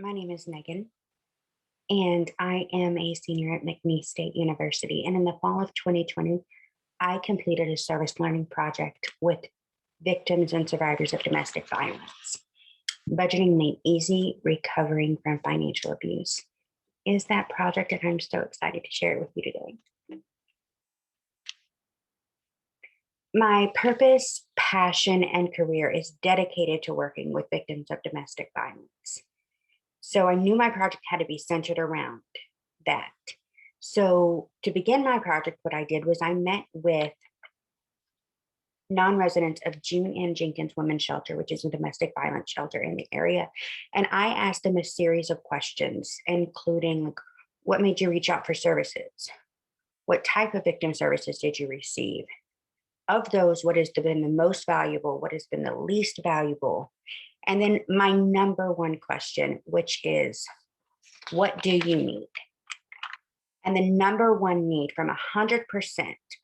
My name is Megan, and I am a senior at McNeese State University. And in the fall of 2020, I completed a service learning project with victims and survivors of domestic violence. Budgeting made easy recovering from financial abuse is that project, and I'm so excited to share it with you today. My purpose, passion, and career is dedicated to working with victims of domestic violence. So I knew my project had to be centered around that. So to begin my project, what I did was I met with non-residents of June and Jenkins Women's Shelter, which is a domestic violence shelter in the area. And I asked them a series of questions, including like, what made you reach out for services? What type of victim services did you receive? Of those, what has been the most valuable? What has been the least valuable? And then my number one question, which is, what do you need? And the number one need from 100%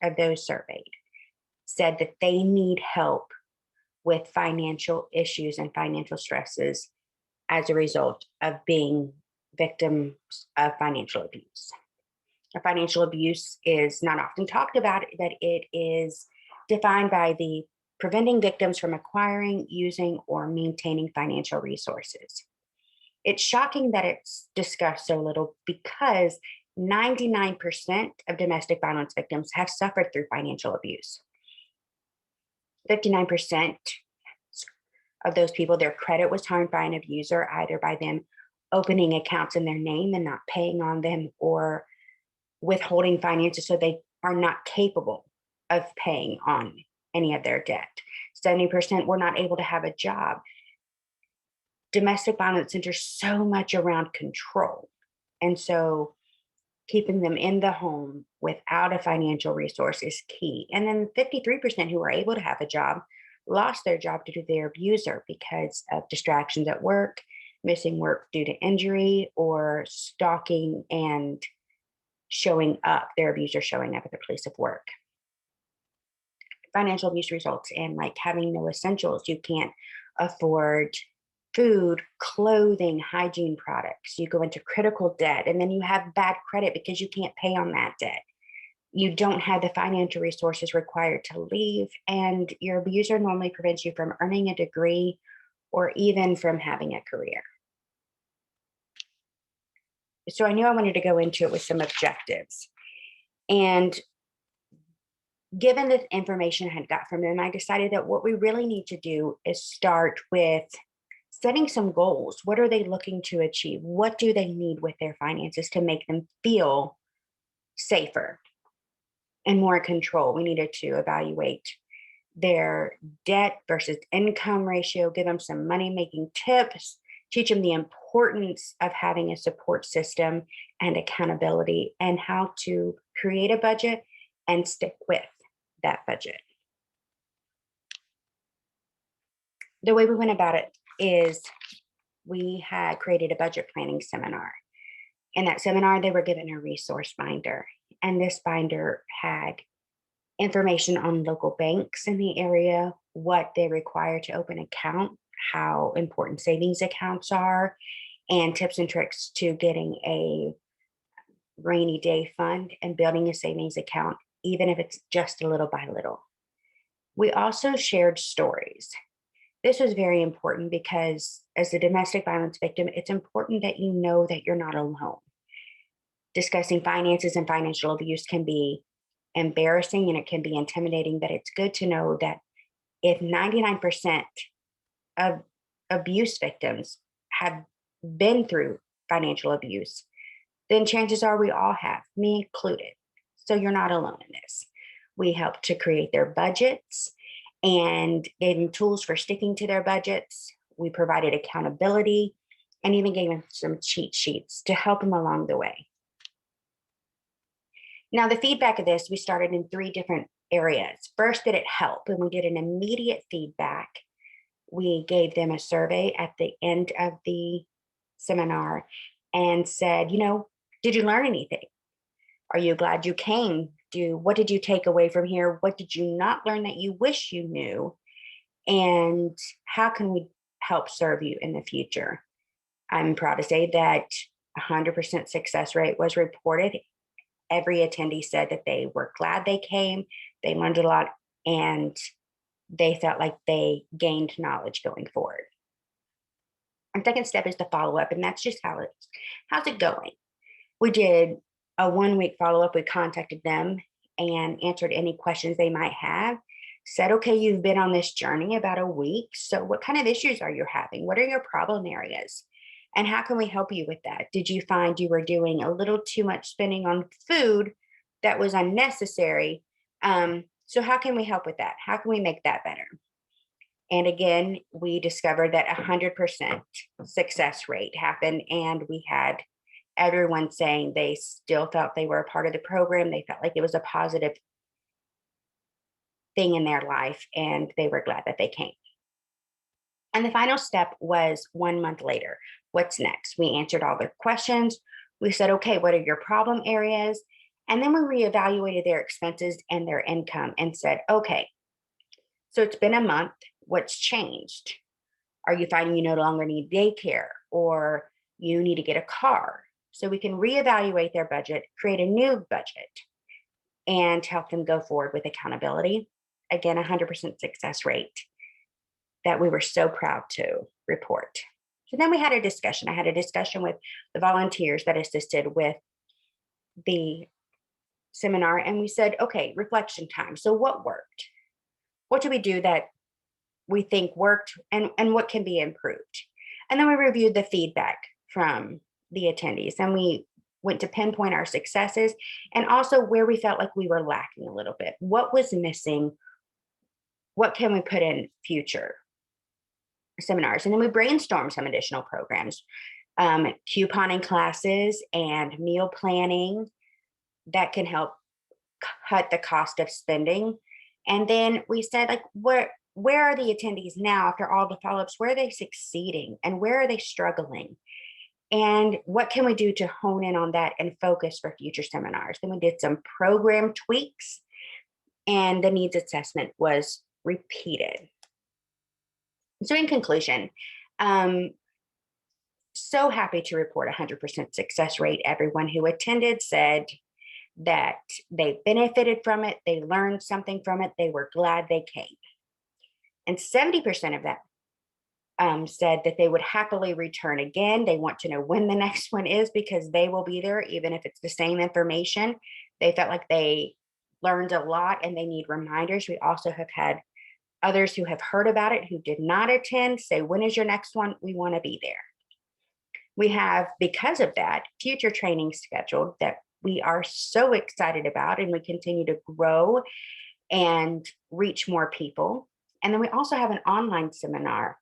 of those surveyed said that they need help with financial issues and financial stresses as a result of being victims of financial abuse. Financial abuse is not often talked about, but it is defined by the preventing victims from acquiring, using, or maintaining financial resources. It's shocking that it's discussed so little because 99% of domestic violence victims have suffered through financial abuse. 59% of those people, their credit was harmed by an abuser, either by them opening accounts in their name and not paying on them, or withholding finances so they are not capable of paying on any of their debt. 70% were not able to have a job. Domestic violence centers so much around control. And so keeping them in the home without a financial resource is key. And then 53% who were able to have a job lost their job due to their abuser because of distractions at work, missing work due to injury, or stalking and showing up, their abuser showing up at the place of work. Financial abuse results in like having no essentials. You can't afford food, clothing, hygiene products. You go into critical debt, and then you have bad credit because you can't pay on that debt. You don't have the financial resources required to leave, and your abuser normally prevents you from earning a degree or even from having a career. So I knew I wanted to go into it with some objectives. And given the information I had got from them, I decided that what we really need to do is start with setting some goals. What are they looking to achieve? What do they need with their finances to make them feel safer and more in control? We needed to evaluate their debt versus income ratio, give them some money making tips, teach them the importance of having a support system and accountability, and how to create a budget and stick with that budget. The way we went about it is we had created a budget planning seminar. In that seminar, they were given a resource binder, and this binder had information on local banks in the area, what they require to open an account, how important savings accounts are, and tips and tricks to getting a rainy day fund and building a savings account, even if it's just a little by little. We also shared stories. This was very important because as a domestic violence victim, it's important that you know that you're not alone. Discussing finances and financial abuse can be embarrassing and it can be intimidating, but it's good to know that if 99% of abuse victims have been through financial abuse, then chances are we all have, me included. So you're not alone in this. We help to create their budgets and gave them tools for sticking to their budgets. We provided accountability and even gave them some cheat sheets to help them along the way. Now, the feedback of this, we started in 3 different areas. First, did it help? And we did an immediate feedback. We gave them a survey at the end of the seminar and said, did you learn anything? Are you glad you came? What did you take away from here? What did you not learn that you wish you knew? And how can we help serve you in the future? I'm proud to say that 100% success rate was reported. Every attendee said that they were glad they came, they learned a lot, and they felt like they gained knowledge going forward. Our second step is the follow up, and that's just how's it going? We did a 1 week follow up. We contacted them and answered any questions they might have. Said, okay, you've been on this journey about a week. So, what kind of issues are you having? What are your problem areas? And how can we help you with that? Did you find you were doing a little too much spending on food that was unnecessary? So, how can we help with that? How can we make that better? And again, we discovered that 100% success rate happened, and we had everyone saying they still felt they were a part of the program. They felt like it was a positive thing in their life, and they were glad that they came. And the final step was 1 month later. What's next? We answered all the questions. We said, okay, what are your problem areas? And then we reevaluated their expenses and their income and said, okay, so it's been a month. What's changed? Are you finding you no longer need daycare, or you need to get a car? So we can reevaluate their budget, create a new budget, and help them go forward with accountability. Again, 100% success rate that we were so proud to report. So then we had a discussion. I had a discussion with the volunteers that assisted with the seminar, and we said, okay, reflection time. So what worked? What did we do that we think worked, and what can be improved? And then we reviewed the feedback from the attendees, and we went to pinpoint our successes and also where we felt like we were lacking a little bit. What was missing? What can we put in future seminars? And then we brainstormed some additional programs, couponing classes and meal planning that can help cut the cost of spending. And then we said, like, where are the attendees now after all the follow-ups? Where are they succeeding and where are they struggling? And what can we do to hone in on that and focus for future seminars? Then we did some program tweaks, and the needs assessment was repeated. So in conclusion, so happy to report 100% success rate. Everyone who attended said that they benefited from it, they learned something from it, they were glad they came. And 70% of that said that they would happily return again. They want to know when the next one is because they will be there, even if it's the same information. They felt like they learned a lot and they need reminders. We also have had others who have heard about it who did not attend say, when is your next one? We want to be there. We have, because of that, future training scheduled that we are so excited about, and we continue to grow and reach more people. And then we also have an online seminar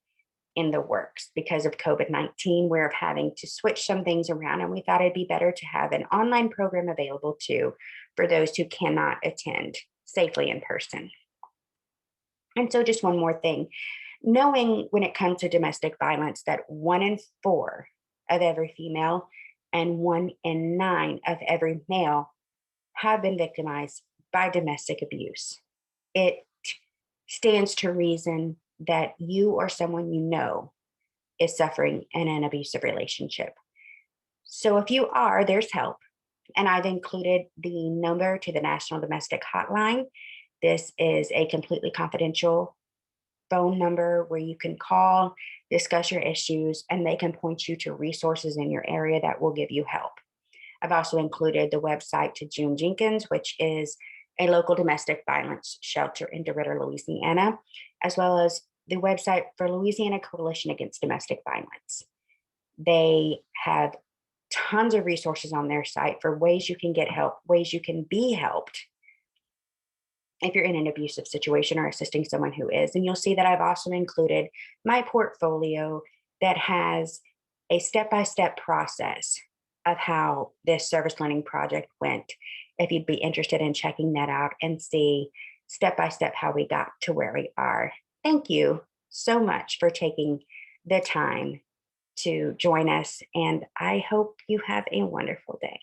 in the works because of COVID-19. We're having to switch some things around, and we thought it'd be better to have an online program available too for those who cannot attend safely in person. And so just one more thing, knowing when it comes to domestic violence that 1 in 4 of every female and 1 in 9 of every male have been victimized by domestic abuse. It stands to reason that you or someone you know is suffering in an abusive relationship. So if you are, there's help. And I've included the number to the National Domestic Hotline. This is a completely confidential phone number where you can call, discuss your issues, and they can point you to resources in your area that will give you help. I've also included the website to June Jenkins, which is a local domestic violence shelter in DeRidder, Louisiana, as well as the website for Louisiana Coalition Against Domestic Violence. They have tons of resources on their site for ways you can get help, ways you can be helped if you're in an abusive situation or assisting someone who is. And you'll see that I've also included my portfolio that has a step-by-step process of how this service learning project went, if you'd be interested in checking that out and see step-by-step how we got to where we are. Thank you so much for taking the time to join us, and I hope you have a wonderful day.